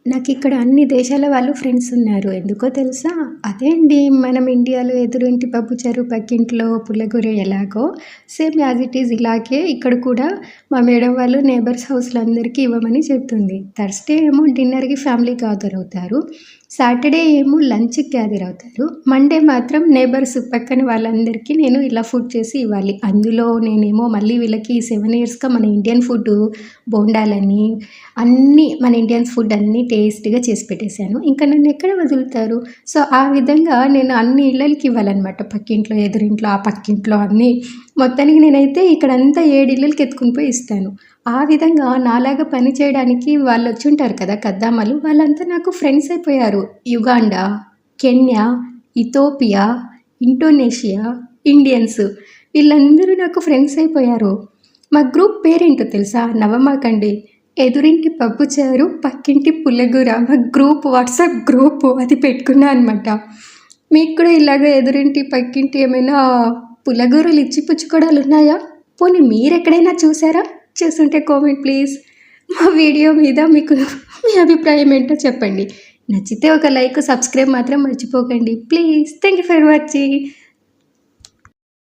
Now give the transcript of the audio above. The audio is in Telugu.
నాకిక్కడ అన్ని దేశాల వాళ్ళు ఫ్రెండ్స్ ఉన్నారు. ఎందుకో తెలుసా? అదే అండి మనం ఇండియాలో ఎదురింటి పప్పుచారు, పక్కింట్లో పుల్లగూర ఎలాగో సేమ్ యాజ్ ఇట్ ఈజ్ ఇలాగే ఇక్కడ కూడా మా మేడం వాళ్ళు నేబర్స్ హౌస్‌లో అందరికీ ఇవ్వమని చెప్తుంది. థర్స్‌డే ఏమో డిన్నర్‌కి ఫ్యామిలీ గ్యాదర్ అవుతారు. సాటర్డే ఏమో లంచ్‌కి గ్యాదర్ అవుతారు. మండే మాత్రం నేబర్స్ పక్కన వాళ్ళందరికీ నేను ఇలా ఫుడ్ చేసి ఇవ్వాలి. అందులో నేనేమో మళ్ళీ వీళ్ళకి 7 ఇయర్స్‌గా మన ఇండియన్ ఫుడ్డు బోండాలని అన్నీ మన ఇండియన్స్ ఫుడ్ అన్నీ టేస్టీగా చేసి పెట్టేశాను. ఇంకా నన్నెక్కడ వదులుతారు? సో, ఆ విధంగా నేను అన్ని ఇళ్ళలకి ఇవ్వాలనమాట. పక్కింట్లో, ఎదురింట్లో, ఆ పక్కింట్లో అన్నీ. మొత్తానికి నేనైతే ఇక్కడంతా 7 ఇళ్ళలకి ఎత్తుకొని పోయి ఇస్తాను. ఆ విధంగా నాలాగా పని చేయడానికి వాళ్ళొచ్చుంటారు కదా! కద్దామాలు. వాళ్ళంతా నాకు ఫ్రెండ్స్ అయిపోయారు. Uganda, Kenya, Ethiopia, Indonesia, Indians వీళ్ళందరూ నాకు ఫ్రెండ్స్ అయిపోయారు. మా గ్రూప్ పేరేంటో తెలుసా? నవ్వమాకండి. ఎదురింటి పప్పుచారు, పక్కింటి పుల్లగూర. మా గ్రూప్ వాట్సాప్ గ్రూపు అది పెట్టుకున్నా అనమాట. మీకు కూడా ఇలాగ ఎదురింటి, పక్కింటి ఏమైనా పుల్లగూరలు ఇచ్చి పుచ్చుకోవడాలున్నాయా? పోనీ మీరెక్కడైనా చూసారా? చూసుంటే కామెంట్ ప్లీజ్. మా వీడియో మీద మీకు మీ అభిప్రాయం ఏంటో చెప్పండి. నచ్చితే ఒక లైక్, సబ్స్క్రైబ్ మాత్రం మర్చిపోకండి please. Thank you for watching.